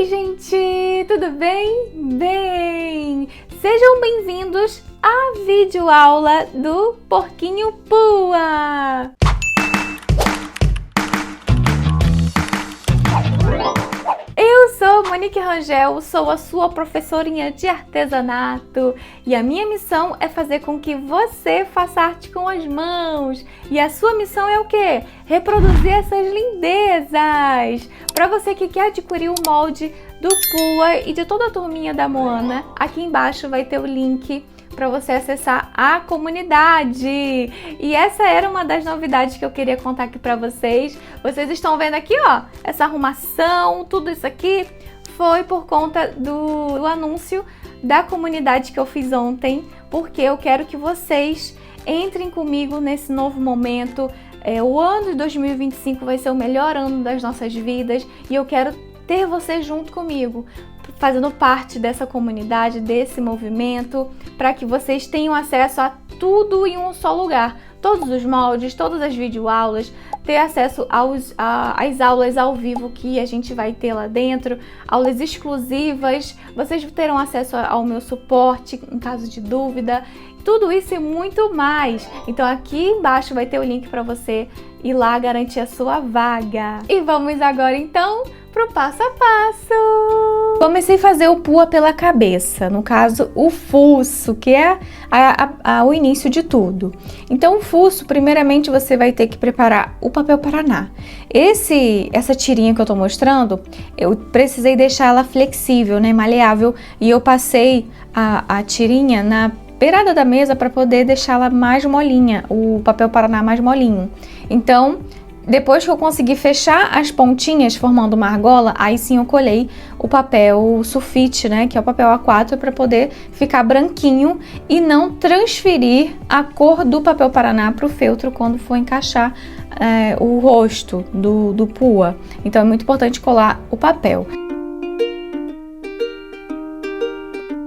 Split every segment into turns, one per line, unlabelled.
gente! Tudo bem? Bem! Sejam bem-vindos à videoaula do Porquinho Pua! Eu sou Monique Rangel, sou a sua professorinha de artesanato e a minha missão é fazer com que você faça arte com as mãos. E a sua missão é o quê? Reproduzir essas lindezas! Para você que quer adquirir o molde do Pua e de toda a turminha da Moana, aqui embaixo vai ter o link para você acessar a comunidade. E essa era uma das novidades que eu queria contar aqui para vocês. Vocês estão vendo aqui, ó, essa arrumação, tudo isso aqui foi por conta do anúncio da comunidade que eu fiz ontem, porque eu quero que vocês entrem comigo nesse novo momento. O ano de 2025 vai ser o melhor ano das nossas vidas e eu quero ter você junto comigo, fazendo parte dessa comunidade, desse movimento, para que vocês tenham acesso a tudo em um só lugar. Todos os moldes, todas as videoaulas, ter acesso às aulas ao vivo que a gente vai ter lá dentro, aulas exclusivas, vocês terão acesso ao meu suporte em caso de dúvida, tudo isso e muito mais. Então aqui embaixo vai ter o link para você ir lá garantir a sua vaga. E vamos agora então pro passo a passo. Comecei a fazer o Pua pela cabeça, no caso o fuço, que é o início de tudo. Então o fuço, primeiramente você vai ter que preparar o papel paraná. Essa tirinha que eu tô mostrando, eu precisei deixar ela flexível, né, maleável, e eu passei a tirinha na beirada da mesa para poder deixá-la mais molinha, o papel paraná mais molinho. Então, depois que eu consegui fechar as pontinhas formando uma argola, aí sim eu colei o papel sulfite, né, que é o papel A4, para poder ficar branquinho e não transferir a cor do papel paraná para o feltro quando for encaixar o rosto do Pua. Então é muito importante colar o papel.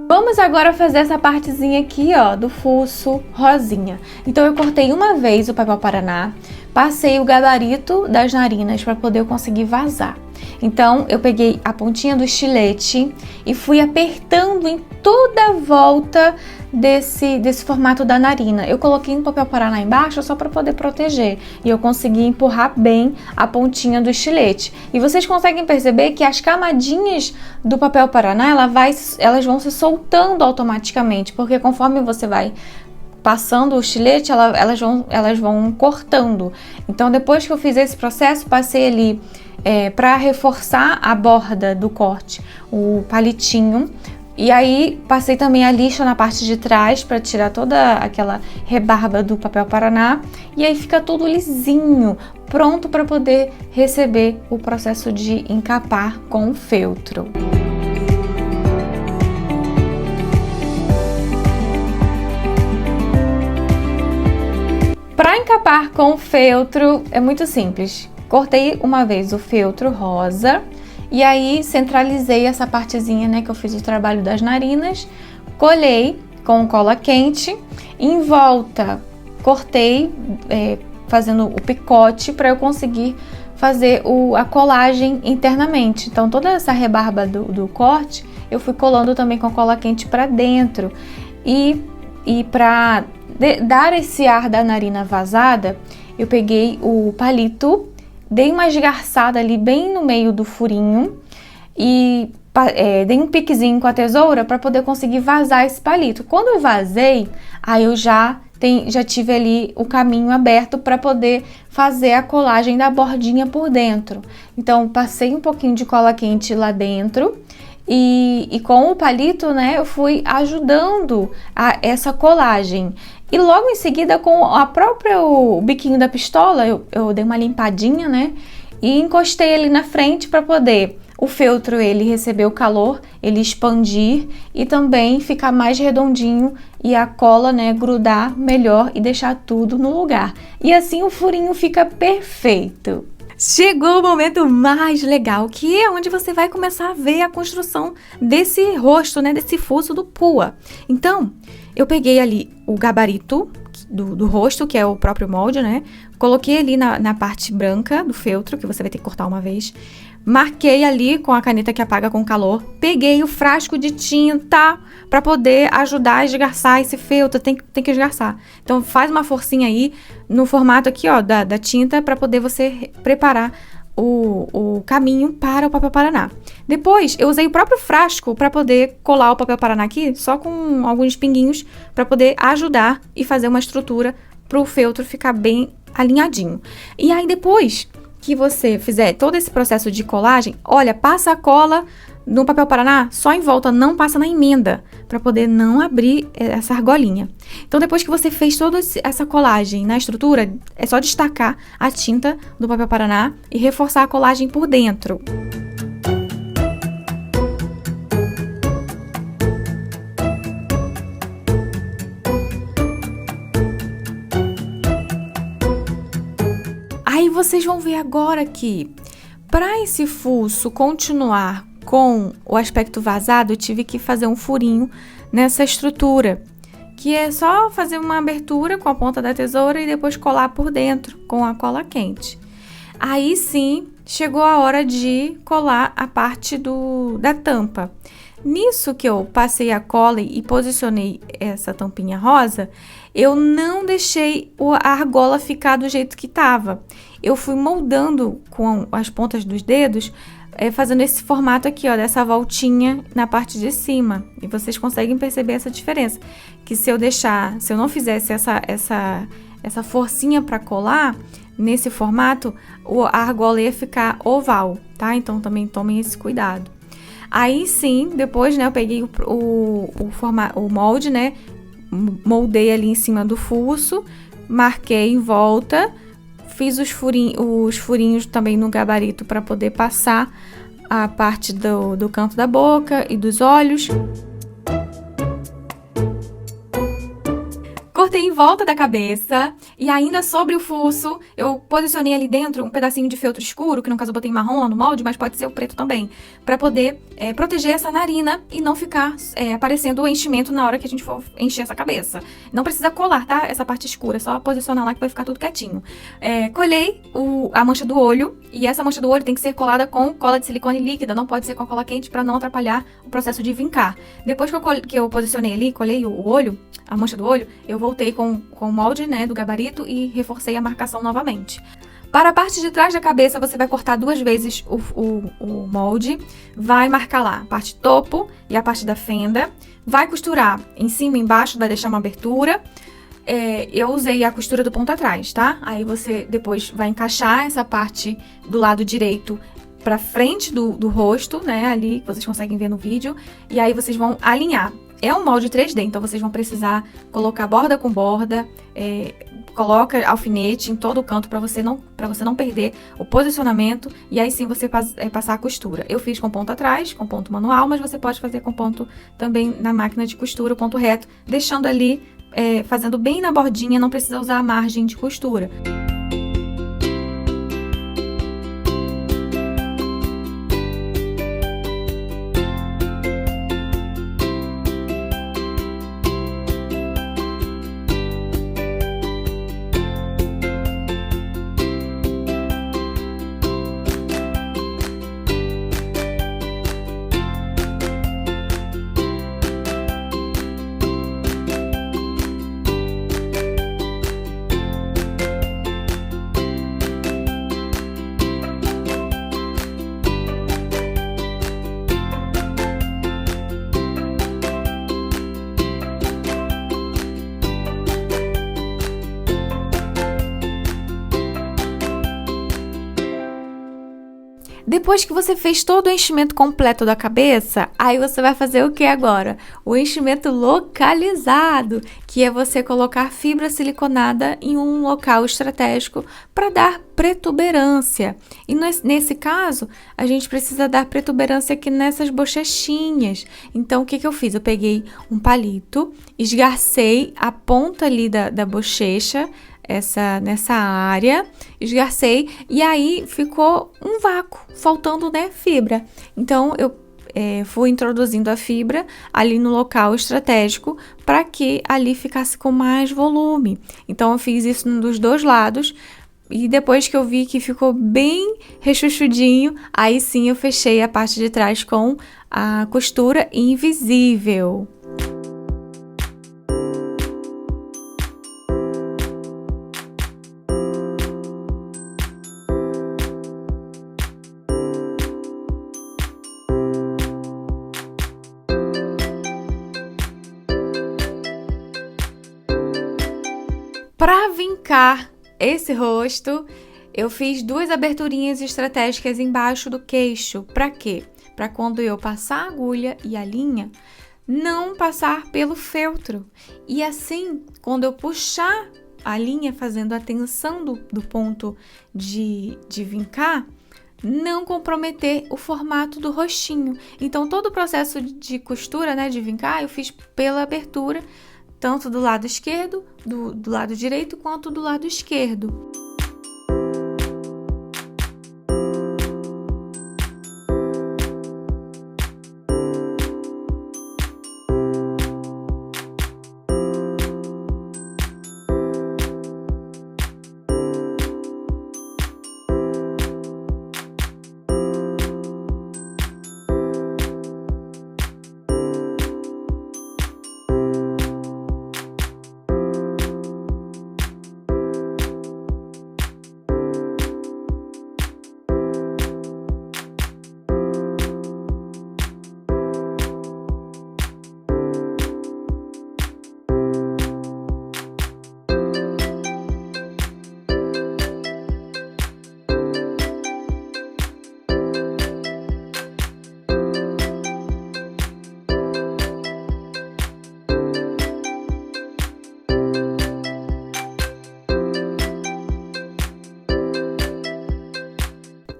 Vamos agora fazer essa partezinha aqui, ó, do fuço rosinha. Então eu cortei uma vez o papel paraná, passei o gabarito das narinas para poder conseguir vazar. Então eu peguei a pontinha do estilete e fui apertando em toda a volta desse formato da narina. Eu coloquei no papel paraná embaixo só para poder proteger e eu consegui empurrar bem a pontinha do estilete. E vocês conseguem perceber que as camadinhas do papel paraná elas vão se soltando automaticamente, porque conforme você vai passando o estilete, elas vão cortando. Então depois que eu fiz esse processo, passei ali para reforçar a borda do corte, o palitinho. E aí passei também a lixa na parte de trás para tirar toda aquela rebarba do papel paraná. E aí fica tudo lisinho, pronto para poder receber o processo de encapar com o feltro. Para encapar com o feltro é muito simples. Cortei uma vez o feltro rosa e aí centralizei essa partezinha, né, que eu fiz o trabalho das narinas, colei com cola quente, em volta cortei fazendo o picote para eu conseguir fazer a colagem internamente. Então toda essa rebarba do corte eu fui colando também com cola quente para dentro e para dar esse ar da narina vazada, eu peguei o palito, dei uma esgarçada ali bem no meio do furinho e dei um piquezinho com a tesoura para poder conseguir vazar esse palito. Quando eu vazei, aí eu já tive ali o caminho aberto para poder fazer a colagem da bordinha por dentro. Então passei um pouquinho de cola quente lá dentro e com o palito, né, eu fui ajudando essa colagem. E logo em seguida, com o biquinho da pistola, eu dei uma limpadinha, né? E encostei ali na frente para poder o feltro ele receber o calor, ele expandir e também ficar mais redondinho e a cola, né, grudar melhor e deixar tudo no lugar. E assim o furinho fica perfeito. Chegou o momento mais legal, que é onde você vai começar a ver a construção desse rosto, né, desse fuço do Pua. Então, eu peguei ali o gabarito do rosto, que é o próprio molde, né? Coloquei ali na parte branca do feltro, que você vai ter que cortar uma vez. marquei ali com a caneta que apaga com calor, peguei o frasco de tinta para poder ajudar a esgarçar esse feltro, tem que esgarçar. Então faz uma forcinha aí no formato aqui, ó, da tinta para poder você preparar o caminho para o papel Paraná. Depois eu usei o próprio frasco para poder colar o papel Paraná aqui, só com alguns pinguinhos para poder ajudar e fazer uma estrutura para o feltro ficar bem alinhadinho. E aí depois que você fizer todo esse processo de colagem, olha, passa a cola no papel Paraná só em volta, não passa na emenda, para poder não abrir essa argolinha. Então, depois que você fez toda essa colagem na estrutura, é só destacar a tinta do papel Paraná e reforçar a colagem por dentro. Aí vocês vão ver agora que, para esse fuço continuar com o aspecto vazado, eu tive que fazer um furinho nessa estrutura, que é só fazer uma abertura com a ponta da tesoura e depois colar por dentro com a cola quente. Aí sim, chegou a hora de colar a parte da tampa. Nisso que eu passei a cola e posicionei essa tampinha rosa, eu não deixei a argola ficar do jeito que estava. Eu fui moldando com as pontas dos dedos, fazendo esse formato aqui, ó, dessa voltinha na parte de cima. E vocês conseguem perceber essa diferença. Que se eu não fizesse essa forcinha para colar, nesse formato, a argola ia ficar oval, tá? Então também tomem esse cuidado. Aí sim, depois, né, eu peguei o molde, né, moldei ali em cima do fuço, marquei em volta, fiz os furinhos também no gabarito para poder passar a parte do canto da boca e dos olhos. Cortei em volta da cabeça e ainda sobre o fuço, eu posicionei ali dentro um pedacinho de feltro escuro, que no caso eu botei marrom no molde, mas pode ser o preto também, para poder proteger essa narina e não ficar aparecendo o enchimento na hora que a gente for encher essa cabeça. Não precisa colar, tá? Essa parte escura, é só posicionar lá que vai ficar tudo quietinho. Colei a mancha do olho, e essa mancha do olho tem que ser colada com cola de silicone líquida, não pode ser com a cola quente para não atrapalhar o processo de vincar. Depois que eu posicionei ali, colei o olho, a mancha do olho, eu voltei com o molde, né, do gabarito e reforcei a marcação novamente. Para a parte de trás da cabeça, você vai cortar 2 vezes o molde, vai marcar lá a parte topo e a parte da fenda, vai costurar em cima e embaixo, vai deixar uma abertura. Eu usei a costura do ponto atrás, tá? Aí você depois vai encaixar essa parte do lado direito pra frente do rosto, né, ali, que vocês conseguem ver no vídeo, e aí vocês vão alinhar. É um molde 3D, então vocês vão precisar colocar borda com borda, coloca alfinete em todo o canto para você não perder o posicionamento, e aí sim você passar a costura. Eu fiz com ponto atrás, com ponto manual, mas você pode fazer com ponto também na máquina de costura, o ponto reto, deixando ali, fazendo bem na bordinha, não precisa usar a margem de costura. Depois que você fez todo o enchimento completo da cabeça, aí você vai fazer o que agora? O enchimento localizado, que é você colocar fibra siliconada em um local estratégico para dar protuberância. E nesse caso, a gente precisa dar protuberância aqui nessas bochechinhas. Então, o que eu fiz? Eu peguei um palito, esgarcei a ponta ali da bochecha, nessa área, esgarcei, e aí ficou um vácuo, faltando, né, fibra. Então, eu fui introduzindo a fibra ali no local estratégico para que ali ficasse com mais volume. Então, eu fiz isso dos 2 lados, E depois que eu vi que ficou bem rechuchudinho, aí sim eu fechei a parte de trás com a costura invisível. Para vincar esse rosto, eu fiz 2 aberturinhas estratégicas embaixo do queixo. Para quê? Para quando eu passar a agulha e a linha, não passar pelo feltro. E assim, quando eu puxar a linha, fazendo a tensão do ponto de vincar, não comprometer o formato do rostinho. Então, todo o processo de costura, né, de vincar, eu fiz pela abertura, tanto do lado esquerdo, do lado direito, quanto do lado esquerdo.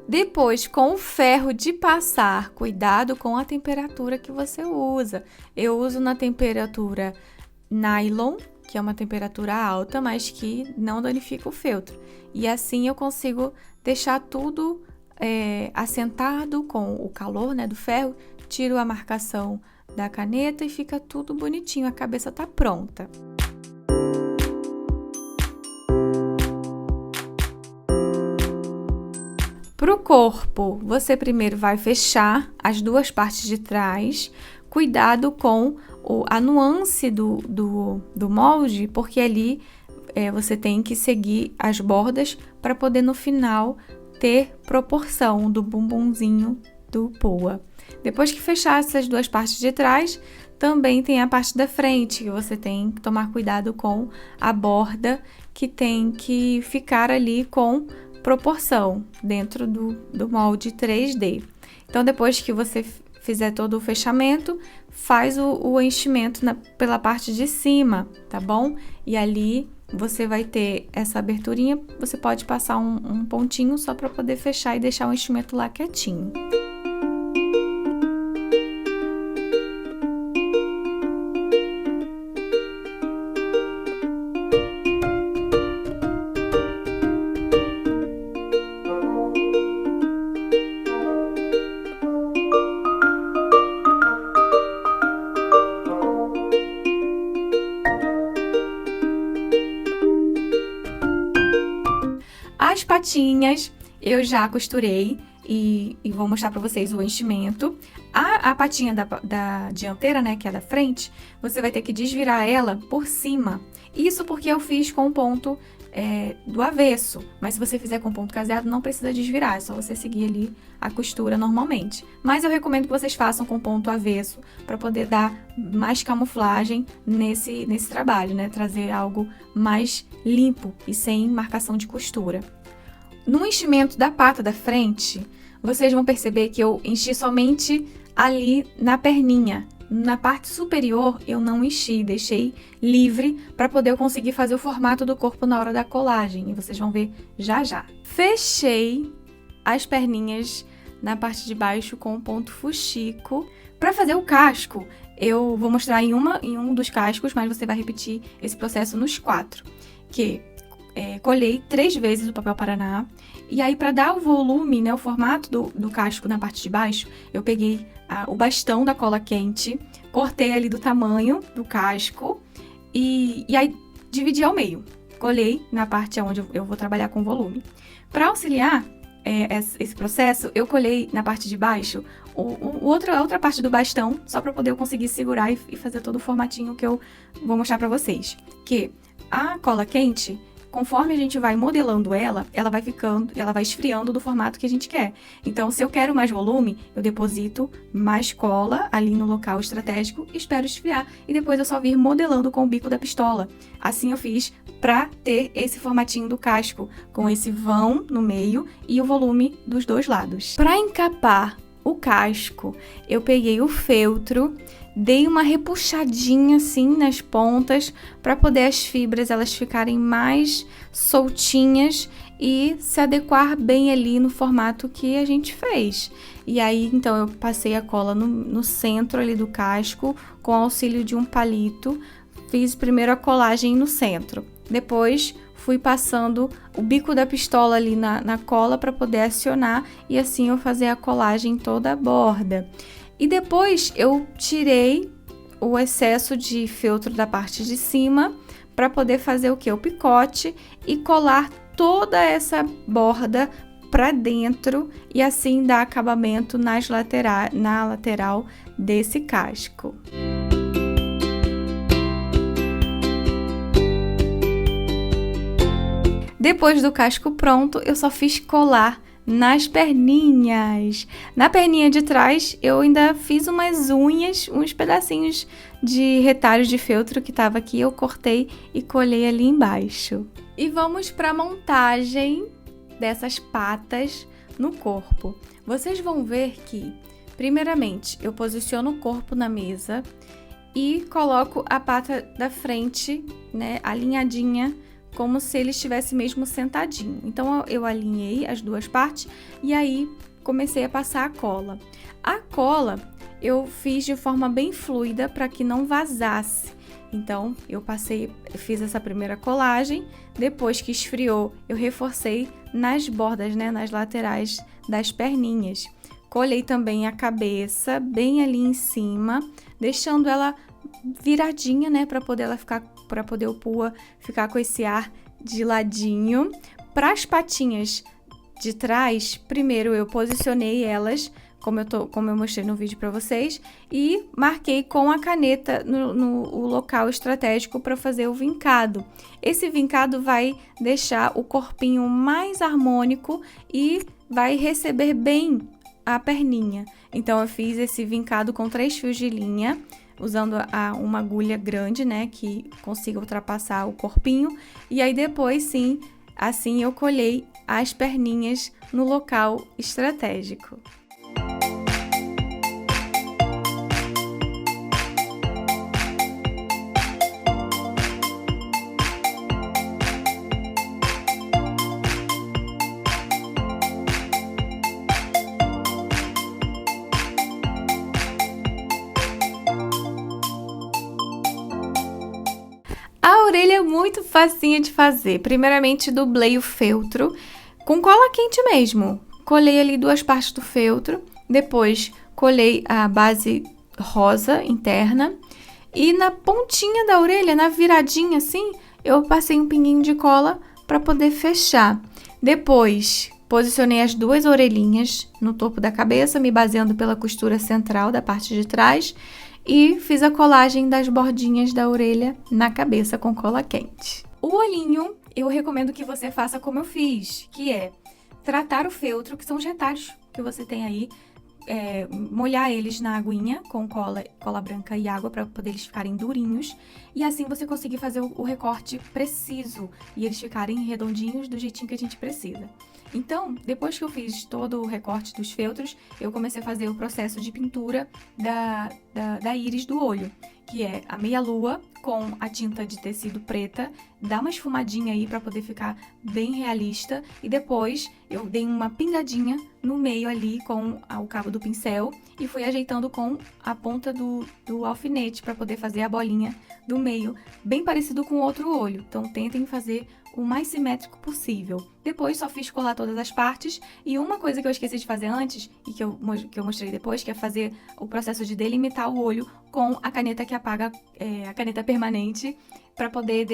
Depois, com o ferro de passar, cuidado com a temperatura que você usa. Eu uso na temperatura nylon, que é uma temperatura alta, mas que não danifica o feltro. E assim eu consigo deixar tudo assentado com o calor, né, do ferro, tiro a marcação da caneta e fica tudo bonitinho, a cabeça tá pronta. Para o corpo, você primeiro vai fechar as 2 partes de trás. Cuidado com a nuance do molde, porque ali você tem que seguir as bordas para poder no final ter proporção do bumbumzinho do pua. Depois que fechar essas 2 partes de trás, também tem a parte da frente, que você tem que tomar cuidado com a borda, que tem que ficar ali com proporção dentro do molde 3D. Então, depois que você fizer todo o fechamento, faz o enchimento pela parte de cima, tá bom? E ali você vai ter essa aberturinha, você pode passar um pontinho só para poder fechar e deixar o enchimento lá quietinho. As patinhas eu já costurei e vou mostrar para vocês o enchimento. A patinha da dianteira, né, que é da frente, você vai ter que desvirar ela por cima. Isso porque eu fiz com o ponto do avesso, mas se você fizer com ponto caseado, não precisa desvirar, é só você seguir ali a costura normalmente. Mas eu recomendo que vocês façam com ponto avesso para poder dar mais camuflagem nesse trabalho, né? Trazer algo mais limpo e sem marcação de costura. No enchimento da pata da frente, vocês vão perceber que eu enchi somente ali na perninha. Na parte superior eu não enchi, deixei livre para poder conseguir fazer o formato do corpo na hora da colagem. E vocês vão ver já já. Fechei as perninhas na parte de baixo com ponto fuxico. Para fazer o casco, eu vou mostrar em um dos cascos, mas você vai repetir esse processo nos 4. Colhei 3 vezes o papel paraná. E aí, para dar o volume, né, o formato do casco na parte de baixo, eu peguei o bastão da cola quente, cortei ali do tamanho do casco e aí dividi ao meio. colei na parte onde eu vou trabalhar com volume. Para auxiliar esse processo, eu colei na parte de baixo a outra parte do bastão, só para poder eu conseguir segurar e fazer todo o formatinho que eu vou mostrar para vocês. Que a cola quente, conforme a gente vai modelando ela vai esfriando do formato que a gente quer. Então, se eu quero mais volume, eu deposito mais cola ali no local estratégico, espero esfriar e depois eu só vir modelando com o bico da pistola. Assim eu fiz para ter esse formatinho do casco, com esse vão no meio e o volume dos dois lados. Para encapar o casco, eu peguei o feltro, dei uma repuxadinha assim nas pontas para poder as fibras elas ficarem mais soltinhas e se adequar bem ali no formato que a gente fez. E aí, então, eu passei a cola no centro ali do casco com auxílio de um palito. Fiz primeiro a colagem no centro. Depois, fui passando o bico da pistola ali na cola para poder acionar e assim eu fazer a colagem toda a borda. E depois eu tirei o excesso de feltro da parte de cima para poder fazer o que? O picote e colar toda essa borda para dentro e assim dar acabamento na lateral desse casco. Depois do casco pronto, eu só fiz colar nas perninhas. Na perninha de trás, eu ainda fiz umas unhas, uns pedacinhos de retalhos de feltro que estava aqui, eu cortei e colei ali embaixo. E vamos para a montagem dessas patas no corpo. Vocês vão ver que, primeiramente, eu posiciono o corpo na mesa e coloco a pata da frente, né, alinhadinha, como se ele estivesse mesmo sentadinho. Então, eu alinhei as duas partes e aí comecei a passar a cola. A cola eu fiz de forma bem fluida para que não vazasse. Então, eu fiz essa primeira colagem, depois que esfriou, eu reforcei nas bordas, né, nas laterais das perninhas. Colei também a cabeça bem ali em cima, deixando ela viradinha, né, para poder o pua ficar com esse ar de ladinho. Para as patinhas de trás, primeiro eu posicionei elas, como eu mostrei no vídeo para vocês, e marquei com a caneta no local estratégico para fazer o vincado. Esse vincado vai deixar o corpinho mais harmônico e vai receber bem a perninha. Então, eu fiz esse vincado com 3 fios de linha, usando uma agulha grande, né, que consiga ultrapassar o corpinho. E aí depois, sim, assim eu colhei as perninhas no local estratégico. A orelha é muito facinha de fazer. Primeiramente, dublei o feltro com cola quente mesmo. Colei ali 2 partes do feltro. Depois, colei a base rosa interna. E na pontinha da orelha, na viradinha assim, eu passei um pinguinho de cola para poder fechar. Depois, posicionei as 2 orelhinhas no topo da cabeça, me baseando pela costura central da parte de trás. E fiz a colagem das bordinhas da orelha na cabeça com cola quente. O olhinho, eu recomendo que você faça como eu fiz, que é tratar o feltro, que são os retalhos que você tem aí, molhar eles na aguinha com cola branca e água para poder eles ficarem durinhos e assim você conseguir fazer o recorte preciso e eles ficarem redondinhos do jeitinho que a gente precisa. Então, depois que eu fiz todo o recorte dos feltros, eu comecei a fazer o processo de pintura da íris do olho, que é a meia-lua com a tinta de tecido preta, dá uma esfumadinha aí para poder ficar bem realista, e depois eu dei uma pingadinha no meio ali com o cabo do pincel e fui ajeitando com a ponta do alfinete para poder fazer a bolinha do meio, bem parecido com o outro olho. Então, tentem fazer o mais simétrico possível. Depois só fiz colar todas as partes, e uma coisa que eu esqueci de fazer antes, e que eu mostrei depois, que é fazer o processo de delimitar o olho com a caneta que apaga, a caneta permanente, para poder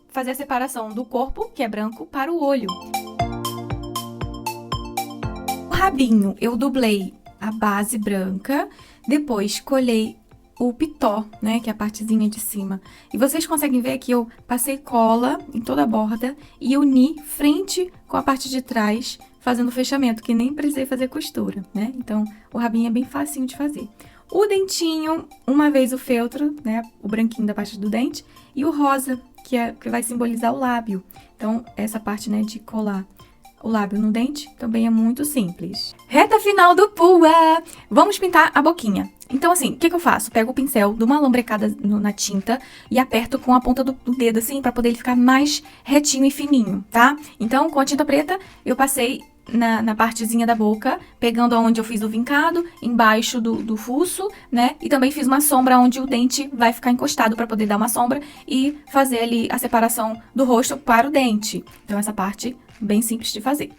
fazer a separação do corpo, que é branco, para o olho. O rabinho, eu dublei a base branca, depois colei o pitó, né, que é a partezinha de cima. E vocês conseguem ver que eu passei cola em toda a borda e uni frente com a parte de trás, fazendo o fechamento, que nem precisei fazer costura, né? Então, o rabinho é bem facinho de fazer. O dentinho, uma vez o feltro, né, o branquinho da parte do dente, e o rosa, que vai simbolizar o lábio. Então, essa parte, né, de colar o lábio no dente também é muito simples. Reta final do PUA! Vamos pintar a boquinha. Então, assim, o que eu faço? Pego o pincel, dou uma lambrecada na tinta e aperto com a ponta do dedo, assim, pra poder ele ficar mais retinho e fininho, tá? Então, com a tinta preta, eu passei na partezinha da boca, pegando onde eu fiz o vincado, embaixo do fuço, né? E também fiz uma sombra onde o dente vai ficar encostado pra poder dar uma sombra e fazer ali a separação do rosto para o dente. Então, essa parte bem simples de fazer.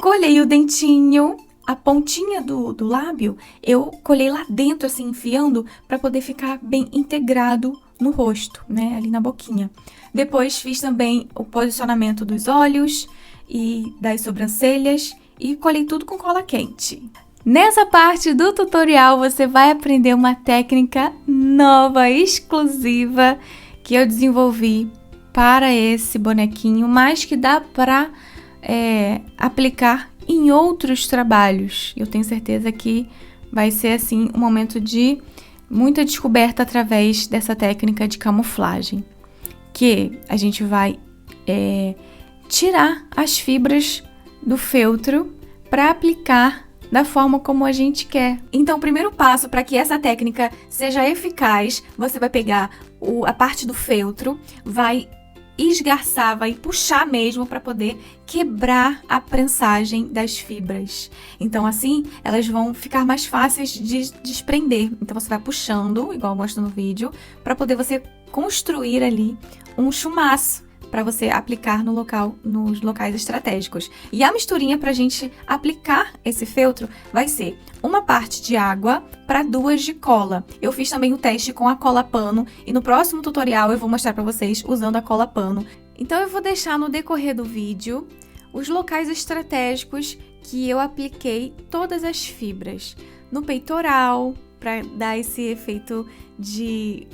Colei o dentinho, a pontinha do lábio, eu colei lá dentro, assim, enfiando, para poder ficar bem integrado no rosto, né, ali na boquinha. Depois fiz também o posicionamento dos olhos e das sobrancelhas e colei tudo com cola quente. Nessa parte do tutorial, você vai aprender uma técnica nova, exclusiva, que eu desenvolvi para esse bonequinho, mas que dá para aplicar em outros trabalhos. Eu tenho certeza que vai ser, assim, um momento de muita descoberta através dessa técnica de camuflagem, que a gente vai tirar as fibras do feltro para aplicar da forma como a gente quer. Então, o primeiro passo para que essa técnica seja eficaz, você vai pegar a parte do feltro, vai esgarçar, vai puxar mesmo para poder quebrar a prensagem das fibras. Então, assim, elas vão ficar mais fáceis de desprender. Então, você vai puxando, igual eu mostro no vídeo, para poder você construir ali um chumaço para você aplicar nos locais estratégicos. E a misturinha para a gente aplicar esse feltro vai ser uma parte de água para 2 de cola. Eu fiz também o teste com a cola pano e no próximo tutorial eu vou mostrar para vocês usando a cola pano. Então eu vou deixar no decorrer do vídeo os locais estratégicos que eu apliquei todas as fibras. No peitoral, para dar esse efeito de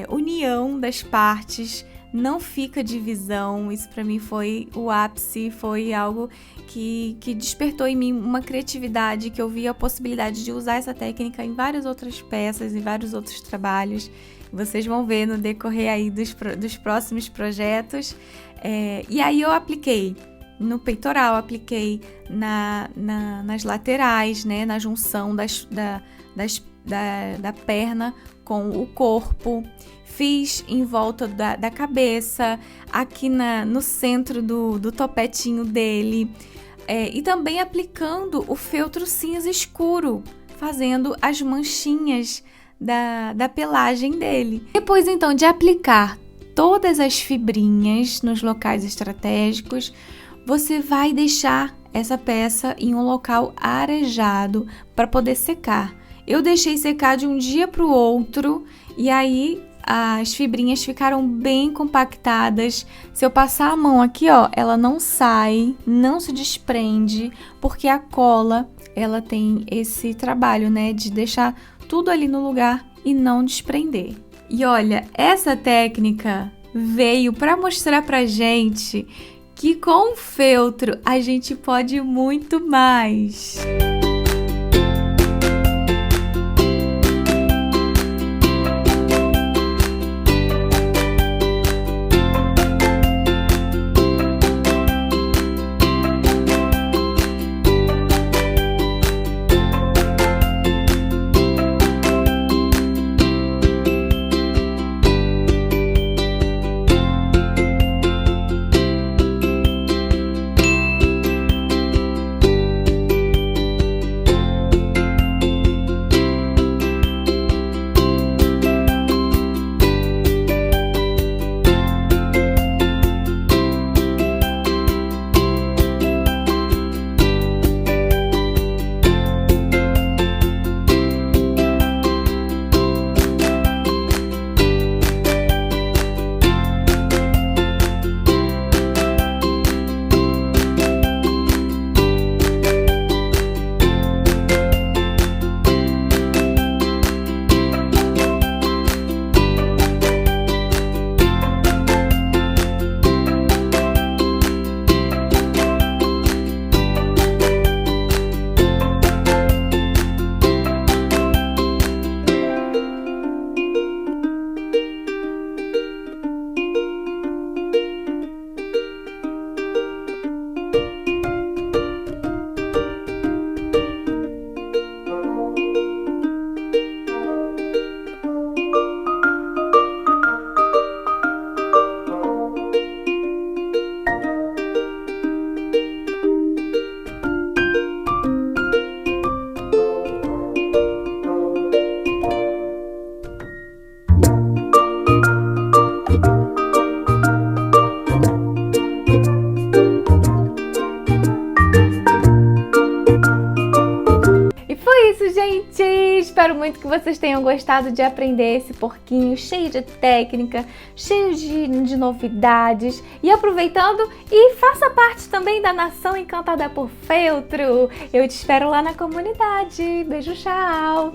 união das partes, não fica divisão. Isso para mim foi o ápice, foi algo que despertou em mim uma criatividade, que eu vi a possibilidade de usar essa técnica em várias outras peças, em vários outros trabalhos. Vocês vão ver no decorrer aí dos próximos projetos. E aí eu apliquei no peitoral, apliquei nas laterais, né, na junção da perna com o corpo. Fiz em volta da cabeça, aqui no centro do topetinho dele. E também aplicando o feltro cinza escuro, fazendo as manchinhas da pelagem dele. Depois, então, de aplicar todas as fibrinhas nos locais estratégicos, você vai deixar essa peça em um local arejado para poder secar. Eu deixei secar de um dia para o outro e aí as fibrinhas ficaram bem compactadas. Se eu passar a mão aqui, ó, ela não sai, não se desprende, porque a cola, ela tem esse trabalho, né, de deixar tudo ali no lugar e não desprender. E olha, essa técnica veio para mostrar pra gente que com o feltro a gente pode muito mais. gente! Espero muito que vocês tenham gostado de aprender esse porquinho cheio de técnica, cheio de novidades. E aproveitando, e faça parte também da Nação Encantada por Feltro. Eu te espero lá na comunidade. Beijo, tchau!